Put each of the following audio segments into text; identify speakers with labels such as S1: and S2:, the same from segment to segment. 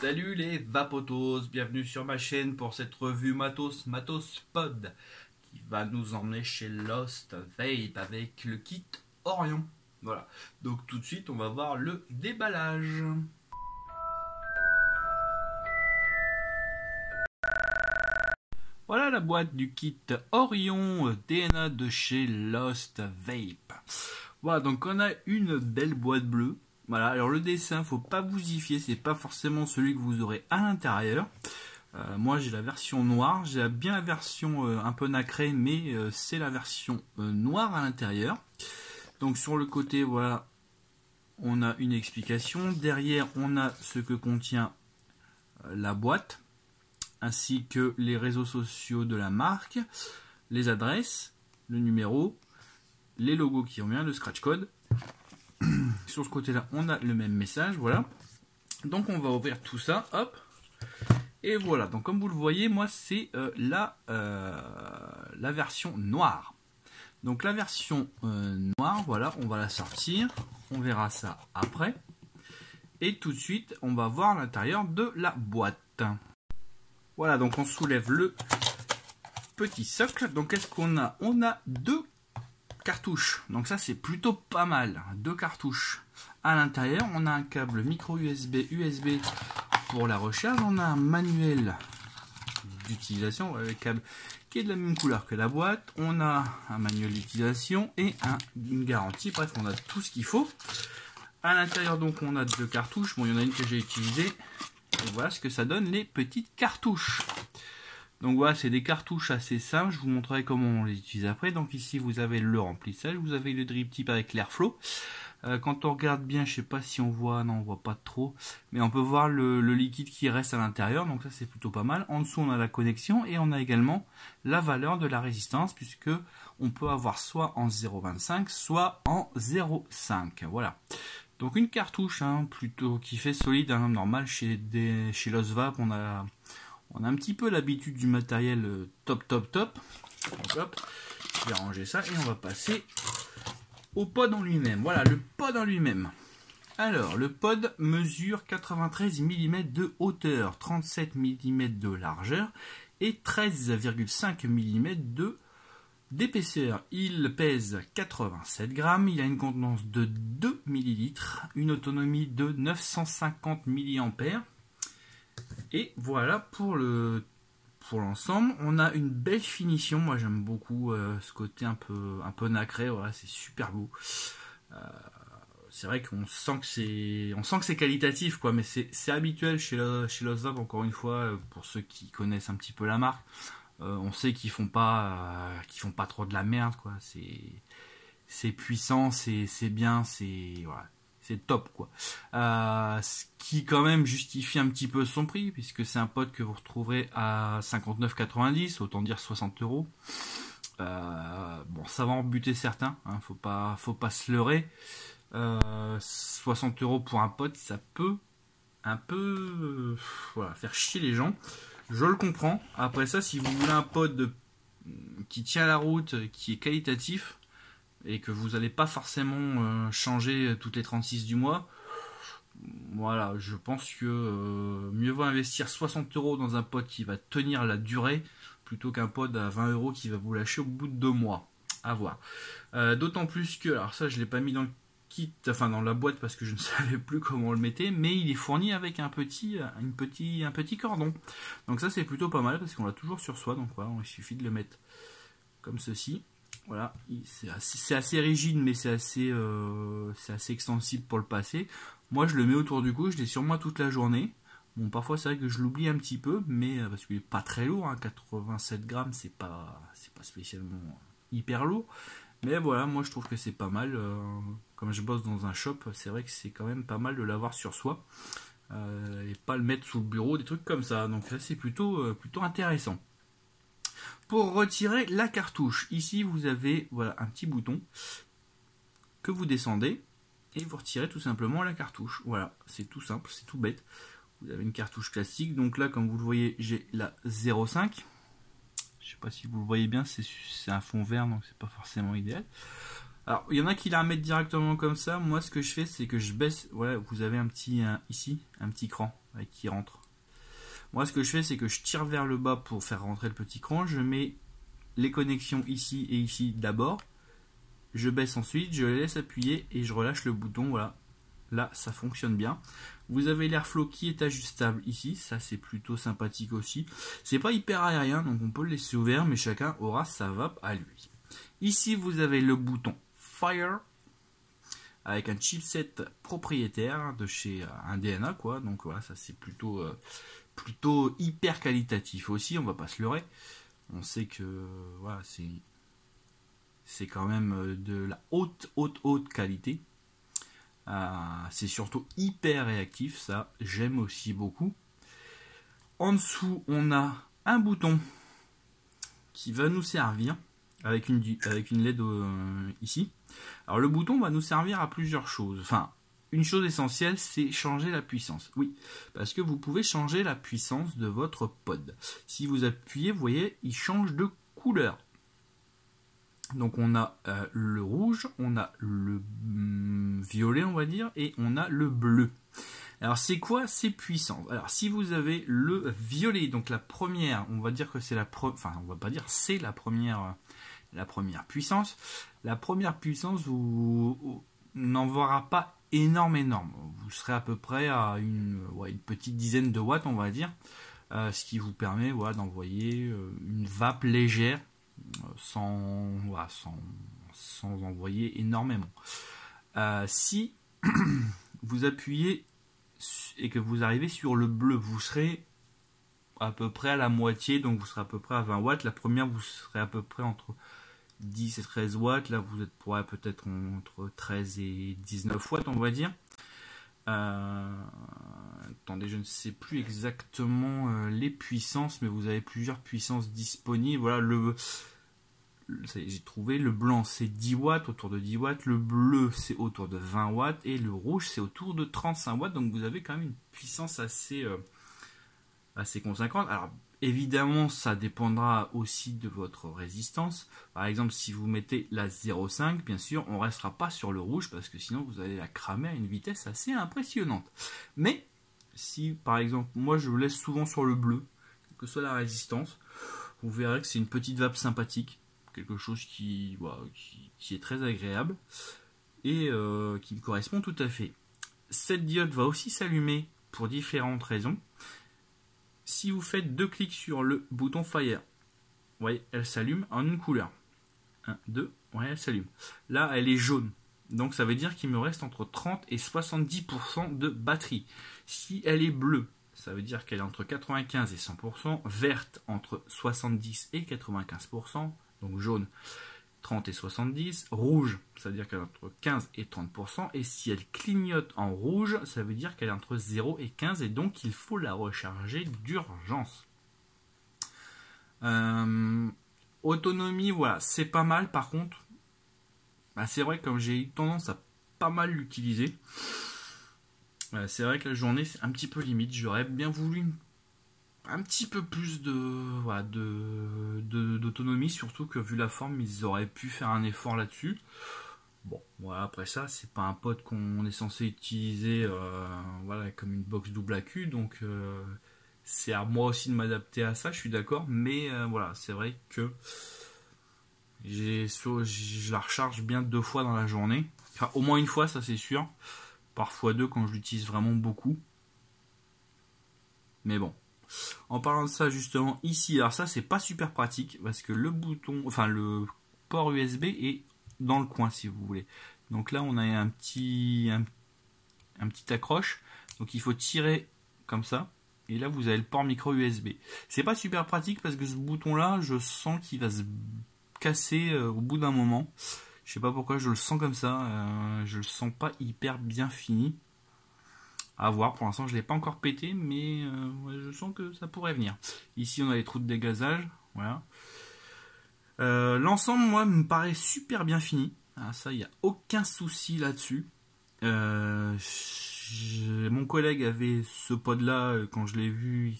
S1: Salut les vapotos, bienvenue sur ma chaîne pour cette revue Matos Pod qui va nous emmener chez Lost Vape avec le kit Orion. Voilà, donc tout de suite on va voir le déballage. Voilà la boîte du kit Orion DNA de chez Lost Vape. Voilà, donc on a une belle boîte bleue. Voilà, alors le dessin, faut pas vous y fier, c'est pas forcément celui que vous aurez à l'intérieur. Moi j'ai la version noire, j'ai bien la version un peu nacrée, mais c'est la version noire à l'intérieur. Donc sur le côté, voilà, on a une explication. Derrière, on a ce que contient la boîte, ainsi que les réseaux sociaux de la marque, les adresses, le numéro, les logos qui ont bien, le scratch code. Sur ce côté là on a le même message, voilà. Donc on va ouvrir tout ça, hop, et voilà. Donc comme vous le voyez, moi c'est la version noire. Donc la version noire, voilà, on va la sortir, on verra ça après, et tout de suite on va voir l'intérieur de la boîte. Voilà, donc on soulève le petit socle. Donc qu'est-ce qu'on a? On a deux cartouches, donc ça c'est plutôt pas mal. Deux cartouches à l'intérieur, on a un câble micro USB pour la recharge, on a un manuel d'utilisation, le câble qui est de la même couleur que la boîte, on a un manuel d'utilisation et une garantie. Bref, on a tout ce qu'il faut à l'intérieur. Donc on a deux cartouches, bon il y en a une que j'ai utilisée, et voilà ce que ça donne, les petites cartouches. Donc voilà, c'est des cartouches assez simples, je vous montrerai comment on les utilise après. Donc ici vous avez le remplissage, vous avez le drip tip avec l'airflow. Quand on regarde bien, je sais pas si on voit, non on voit pas trop, mais on peut voir le liquide qui reste à l'intérieur, donc ça c'est plutôt pas mal. En dessous on a la connexion et on a également la valeur de la résistance, puisque on peut avoir soit en 0,25 soit en 0,5. Voilà. Donc une cartouche plutôt qui fait solide, normal chez Lost Vape, on a un petit peu l'habitude du matériel top. Donc hop, je vais ranger ça et on va passer au pod en lui-même. Voilà, le pod en lui-même. Alors, le pod mesure 93 mm de hauteur, 37 mm de largeur et 13,5 mm d'épaisseur. Il pèse 87 grammes, il a une contenance de 2 ml, une autonomie de 950 mAh. Et voilà pour l'ensemble. On a une belle finition, moi j'aime beaucoup ce côté un peu nacré, voilà, c'est super beau. C'est vrai qu'on sent que c'est qualitatif, quoi, mais c'est habituel chez Lost Vape, encore une fois, pour ceux qui connaissent un petit peu la marque. On sait qu'ils font pas trop de la merde, quoi. C'est puissant, c'est bien, voilà. C'est top, quoi. Ce qui quand même justifie un petit peu son prix, puisque c'est un pod que vous retrouverez à 59,90, autant dire 60 €. Bon, ça va en buter certains, faut pas se leurrer. 60 € pour un pod, ça peut un peu voilà, faire chier les gens. Je le comprends. Après ça, si vous voulez un pod qui tient la route, qui est qualitatif, et que vous n'allez pas forcément changer toutes les 36 du mois, voilà, je pense que mieux vaut investir 60 € dans un pod qui va tenir la durée, plutôt qu'un pod à 20 € qui va vous lâcher au bout de 2 mois. À voir. D'autant plus que, alors ça je ne l'ai pas mis dans le kit, enfin dans la boîte parce que je ne savais plus comment on le mettait, mais il est fourni avec un petit cordon. Donc ça c'est plutôt pas mal parce qu'on l'a toujours sur soi, donc voilà, il suffit de le mettre comme ceci. Voilà, c'est assez rigide, mais c'est assez extensible pour le passer. Moi, je le mets autour du cou, je l'ai sur moi toute la journée. Bon, parfois, c'est vrai que je l'oublie un petit peu, mais parce qu'il n'est pas très lourd, 87 grammes, c'est pas spécialement hyper lourd. Mais voilà, moi, je trouve que c'est pas mal. Comme je bosse dans un shop, c'est vrai que c'est quand même pas mal de l'avoir sur soi. Et pas le mettre sous le bureau, des trucs comme ça. Donc là, c'est plutôt intéressant. Pour retirer la cartouche, ici vous avez voilà, un petit bouton que vous descendez et vous retirez tout simplement la cartouche. Voilà, c'est tout simple, c'est tout bête. Vous avez une cartouche classique, donc là comme vous le voyez j'ai la 0,5. Je sais pas si vous le voyez bien, c'est un fond vert donc c'est pas forcément idéal. Alors, il y en a qui la remettent directement comme ça. Moi, ce que je fais, c'est que je baisse. Voilà, vous avez ici, un petit cran qui rentre. Moi, ce que je fais, c'est que je tire vers le bas pour faire rentrer le petit cran. Je mets les connexions ici et ici d'abord. Je baisse ensuite, je les laisse appuyer et je relâche le bouton. Voilà, là, ça fonctionne bien. Vous avez l'airflow qui est ajustable ici. Ça, c'est plutôt sympathique aussi. C'est pas hyper aérien, donc on peut le laisser ouvert, mais chacun aura sa vape à lui. Ici, vous avez le bouton Fire avec un chipset propriétaire de chez un DNA, quoi. Donc voilà, ça c'est plutôt hyper qualitatif aussi, on va pas se leurrer. On sait que voilà, c'est quand même de la haute qualité. C'est surtout hyper réactif, ça j'aime aussi beaucoup. En dessous, on a un bouton qui va nous servir avec une LED ici. Alors le bouton va nous servir à plusieurs choses. Enfin, une chose essentielle, c'est changer la puissance. Oui, parce que vous pouvez changer la puissance de votre pod. Si vous appuyez, vous voyez, il change de couleur. Donc on a le rouge, on a le violet, on va dire, et on a le bleu. Alors c'est quoi ces puissances? Alors si vous avez le violet, donc la première, on va dire que c'est enfin on va pas dire c'est la première puissance. La première puissance vous n'en verra pas énorme. Vous serez à peu près à une petite dizaine de watts, on va dire, ce qui vous permet d'envoyer une vape légère sans envoyer énormément. Si vous appuyez et que vous arrivez sur le bleu, vous serez à peu près à la moitié, donc vous serez à peu près à 20 watts. La première, vous serez à peu près entre 10 et 13 watts. Là, vous êtes peut-être entre 13 et 19 watts, on va dire. Attendez, je ne sais plus exactement les puissances, mais vous avez plusieurs puissances disponibles. Voilà, j'ai trouvé le blanc c'est 10 watts, autour de 10 watts, le bleu c'est autour de 20 watts et le rouge c'est autour de 35 watts, donc vous avez quand même une puissance assez conséquente. Alors évidemment ça dépendra aussi de votre résistance. Par exemple si vous mettez la 0,5, bien sûr on ne restera pas sur le rouge parce que sinon vous allez la cramer à une vitesse assez impressionnante. Mais si par exemple moi je laisse souvent sur le bleu, quelle que soit la résistance, vous verrez que c'est une petite vape sympathique. Quelque chose qui est très agréable et qui me correspond tout à fait. Cette diode va aussi s'allumer pour différentes raisons. Si vous faites 2 clics sur le bouton Fire, vous voyez, elle s'allume en une couleur. 1, 2, ouais, elle s'allume. Là, elle est jaune. Donc ça veut dire qu'il me reste entre 30 et 70% de batterie. Si elle est bleue, ça veut dire qu'elle est entre 95 et 100%, verte entre 70 et 95%, donc jaune 30 et 70, rouge ça veut dire qu'elle est entre 15 et 30%, et si elle clignote en rouge ça veut dire qu'elle est entre 0 et 15 et donc il faut la recharger d'urgence. Autonomie, voilà, c'est pas mal. Par contre, c'est vrai que comme j'ai eu tendance à pas mal l'utiliser, c'est vrai que la journée c'est un petit peu limite. J'aurais bien voulu un petit peu plus d'autonomie, surtout que vu la forme ils auraient pu faire un effort là-dessus. Bon, voilà, après ça c'est pas un pod qu'on est censé utiliser comme une box double AQ, donc c'est à moi aussi de m'adapter à ça, je suis d'accord, mais voilà, c'est vrai que je la recharge bien 2 fois dans la journée, enfin au moins une fois, ça c'est sûr, parfois 2 quand je l'utilise vraiment beaucoup, mais bon. En parlant de ça justement ici, alors ça c'est pas super pratique parce que le port USB est dans le coin si vous voulez. Donc là on a un petit accroche, donc il faut tirer comme ça et là vous avez le port micro USB. C'est pas super pratique parce que ce bouton là je sens qu'il va se casser au bout d'un moment. Je sais pas pourquoi je le sens comme ça, je le sens pas hyper bien fini. À voir, pour l'instant je ne l'ai pas encore pété, mais je sens que ça pourrait venir. Ici on a les trous de dégazage, voilà. L'ensemble, moi, me paraît super bien fini. Ça, il n'y a aucun souci là-dessus. mon collègue avait ce pod là quand je l'ai vu,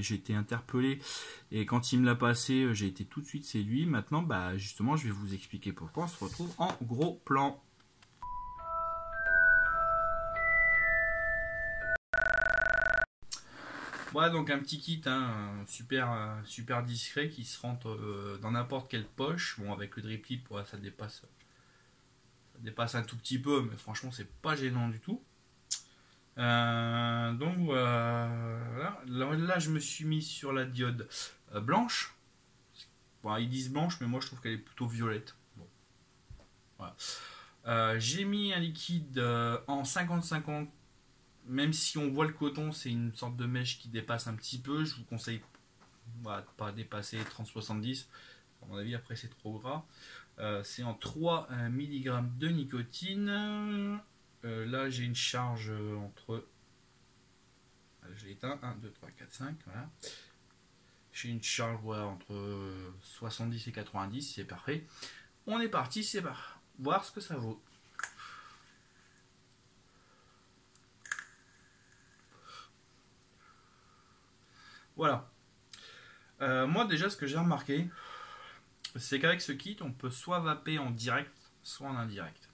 S1: j'ai été interpellé et quand il me l'a passé, j'ai été tout de suite séduit. Maintenant, bah justement, je vais vous expliquer pourquoi. On se retrouve en gros plan. Voilà donc un petit kit super discret qui se rentre dans n'importe quelle poche. Bon, avec le drip tip, ouais, ça dépasse un tout petit peu, mais franchement c'est pas gênant du tout. Donc voilà. Là je me suis mis sur la diode blanche. Bon, ils disent blanche, mais moi je trouve qu'elle est plutôt violette. Bon, voilà. J'ai mis un liquide en 50-50. Même si on voit le coton, c'est une sorte de mèche qui dépasse un petit peu. Je vous conseille de pas dépasser 30-70. À mon avis, après c'est trop gras. C'est en 3 mg de nicotine. Là, j'ai une charge entre. Je l'ai éteint. 1, 2, 3, 4, 5. Voilà. J'ai une charge entre 70 et 90. C'est parfait. On est parti. C'est voir ce que ça vaut. Voilà. Moi, déjà, ce que j'ai remarqué, c'est qu'avec ce kit, on peut soit vaper en direct, soit en indirect.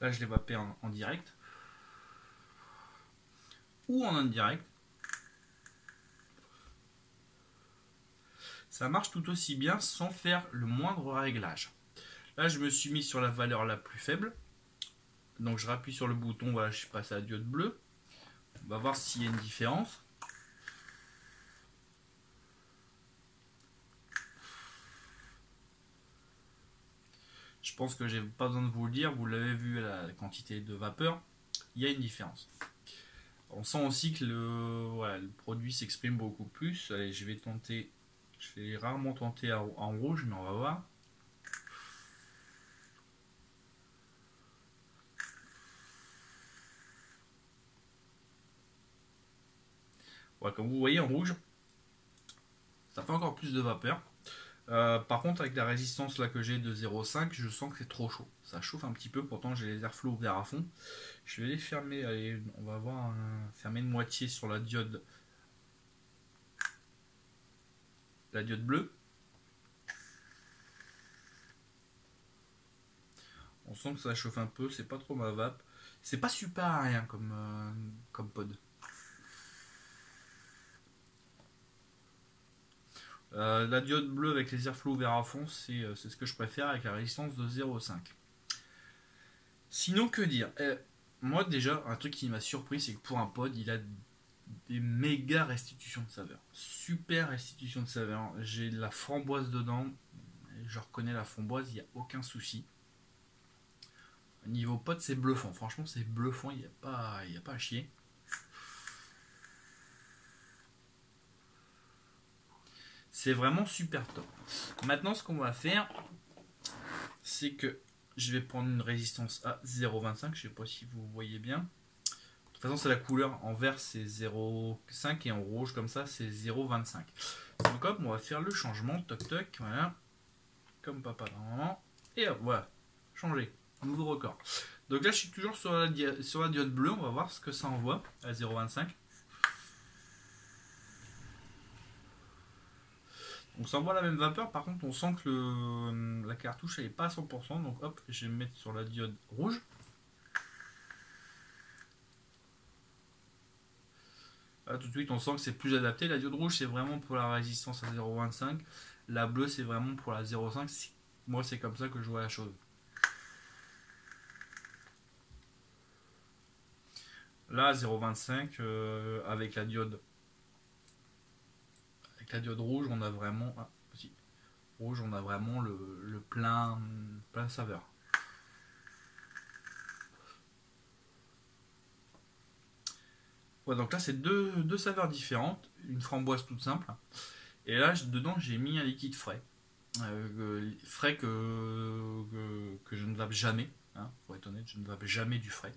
S1: Là, je l'ai vapé en direct ou en indirect. Ça marche tout aussi bien sans faire le moindre réglage. Là, je me suis mis sur la valeur la plus faible. Donc, je rappuie sur le bouton. Voilà, je suis passé à la diode bleue. On va voir s'il y a une différence. Je pense que j'ai pas besoin de vous le dire. Vous l'avez vu à la quantité de vapeur. Il y a une différence. On sent aussi que le produit s'exprime beaucoup plus. Allez, je vais tenter. Je vais rarement tenter en rouge, mais on va voir. Ouais, comme vous voyez en rouge, ça fait encore plus de vapeur. Par contre, avec la résistance là que j'ai de 0,5, je sens que c'est trop chaud. Ça chauffe un petit peu, pourtant j'ai les airflow ouverts à fond. Je vais les fermer, allez, on va voir fermer de moitié sur la diode bleue. On sent que ça chauffe un peu, c'est pas trop ma vape. C'est pas super à rien comme pod. La diode bleue avec les airflow ouverts à fond, c'est ce que je préfère avec la résistance de 0,5. Sinon, que dire moi déjà, un truc qui m'a surpris, c'est que pour un pod, il a des méga restitutions de saveur. Super restitution de saveur. J'ai de la framboise dedans. Je reconnais la framboise, il n'y a aucun souci. Niveau pod, c'est bluffant. Franchement, c'est bluffant, il n'y a pas à chier. C'est vraiment super top. Maintenant, ce qu'on va faire, c'est que je vais prendre une résistance à 0,25. Je sais pas si vous voyez bien. De toute façon, c'est la couleur. En vert, c'est 0,5 et en rouge, comme ça, c'est 0,25. Donc, hop, on va faire le changement. Toc, toc, voilà. Comme papa, normalement. Et hop, voilà. Changer. Nouveau record. Donc là, je suis toujours sur la diode bleue. On va voir ce que ça envoie à 0,25. Donc ça envoie la même vapeur. Par contre, on sent que la cartouche elle est pas à 100%. Donc hop, je vais me mettre sur la diode rouge. Là, tout de suite, on sent que c'est plus adapté. La diode rouge, c'est vraiment pour la résistance à 0,25. La bleue, c'est vraiment pour la 0,5. Moi, c'est comme ça que je vois la chose. Là, 0,25 avec la diode rouge, on a vraiment le plein saveur. Ouais, donc là, c'est deux saveurs différentes, une framboise toute simple. Et là, dedans, j'ai mis un liquide frais. Frais que je ne vape jamais. Hein, pour être honnête, je ne vape jamais du frais.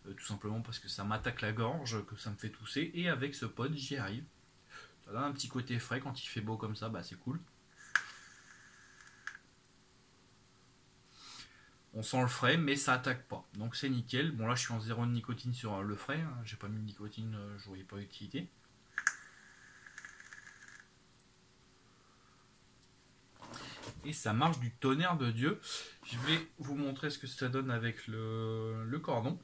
S1: Tout simplement parce que ça m'attaque la gorge, que ça me fait tousser. Et avec ce pod, j'y arrive. Ça donne un petit côté frais quand il fait beau comme ça, bah c'est cool. On sent le frais, mais ça attaque pas. Donc c'est nickel. Bon là je suis en zéro de nicotine sur le frais. Hein. J'ai pas mis de nicotine, je voyais pas l'utilité. Et ça marche du tonnerre de Dieu. Je vais vous montrer ce que ça donne avec le cordon.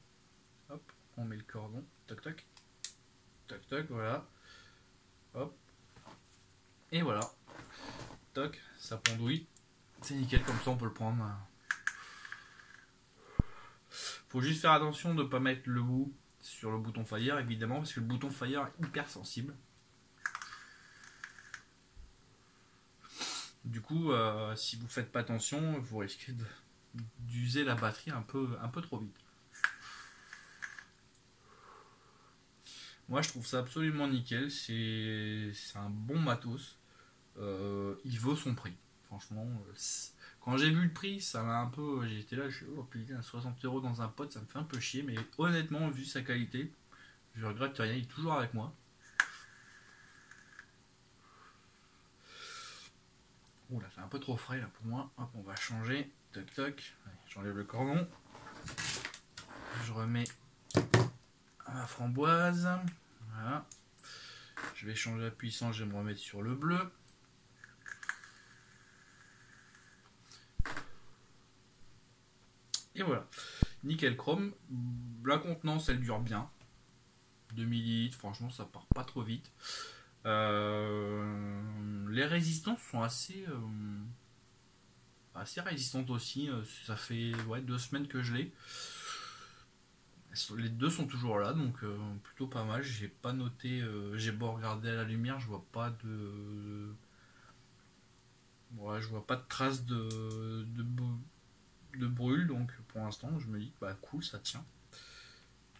S1: Hop, on met le cordon. Tac tac. Tac tac, voilà. Hop. Et voilà. Toc, ça pendouille. C'est nickel, comme ça on peut le prendre. Faut juste faire attention de ne pas mettre le bout sur le bouton fire, évidemment, parce que le bouton fire est hyper sensible. Du coup, si vous faites pas attention, vous risquez d'user la batterie un peu trop vite. Moi, je trouve ça absolument nickel. C'est un bon matos. Il vaut son prix. Franchement, quand j'ai vu le prix, ça m'a un peu. J'étais là, je suis oh putain, 60 € dans un pot, ça me fait un peu chier. Mais honnêtement, vu sa qualité, je regrette rien. Il est toujours avec moi. Ouh là, c'est un peu trop frais là pour moi. Hop, on va changer. Toc toc. J'enlève le cordon. Je remets ma framboise. Voilà. Je vais changer la puissance, je vais me remettre sur le bleu. Et voilà. Nickel chrome. La contenance, elle dure bien. 2 ml, franchement, ça part pas trop vite. Les résistances sont assez résistantes aussi. Ça fait 2 semaines que je l'ai. Les deux sont toujours là, donc plutôt pas mal. J'ai pas noté, j'ai beau regarder à la lumière, je vois pas de, je vois pas de traces de brûle, donc pour l'instant, je me dis bah cool, ça tient.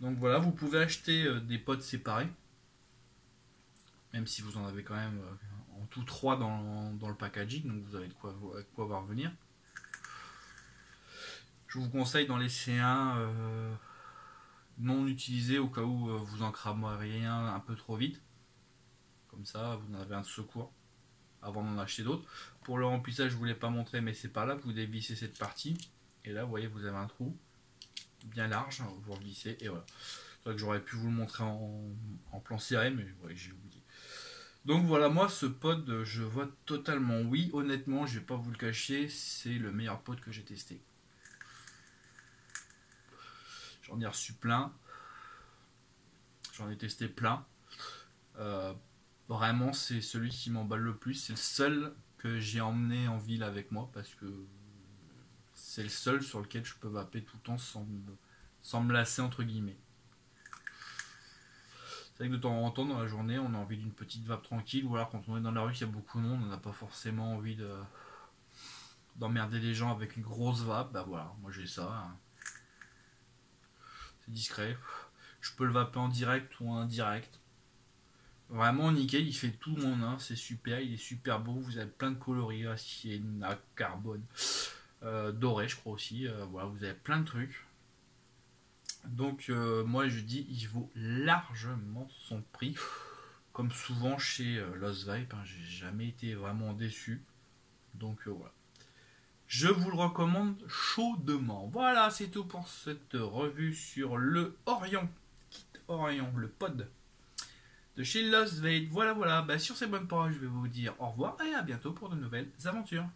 S1: Donc voilà, vous pouvez acheter des pods séparés, même si vous en avez quand même en tout 3 dans le packaging, donc vous avez de quoi voir venir. Je vous conseille d'en laisser un non utilisé au cas où vous en crameriez un peu trop vite. Comme ça, vous en avez un de secours avant d'en acheter d'autres. Pour le remplissage, je ne vous l'ai pas montré, mais c'est pas là. Vous dévissez cette partie. Et là, vous voyez, vous avez un trou bien large. Vous revissez et voilà. C'est vrai que j'aurais pu vous le montrer en plan serré, mais ouais, j'ai oublié. Donc voilà, moi, ce pod, je vote totalement oui. Honnêtement, je vais pas vous le cacher, c'est le meilleur pod que j'ai testé. J'en ai reçu plein. J'en ai testé plein. Vraiment, c'est celui qui m'emballe le plus. C'est le seul que j'ai emmené en ville avec moi parce que c'est le seul sur lequel je peux vaper tout le temps sans me lasser entre guillemets. C'est vrai que de temps en temps dans la journée, on a envie d'une petite vape tranquille, ou alors quand on est dans la rue, qu'il y a beaucoup de monde, on n'a pas forcément envie d'emmerder les gens avec une grosse vape. Bah voilà, moi j'ai ça. Hein. C'est discret. Je peux le vaper en direct ou en indirect. Vraiment nickel, il fait tout mon un, c'est super, il est super beau, vous avez plein de coloris, acier, carbone, doré je crois aussi, voilà, vous avez plein de trucs. Donc moi je dis il vaut largement son prix. Comme souvent chez Lost Vape, hein, j'ai jamais été vraiment déçu. Donc voilà. Je vous le recommande chaudement. Voilà, c'est tout pour cette revue sur le Orion. Kit Orion, le pod de chez Lost Vape. Voilà, voilà. Bah, sur ces bonnes paroles, je vais vous dire au revoir et à bientôt pour de nouvelles aventures.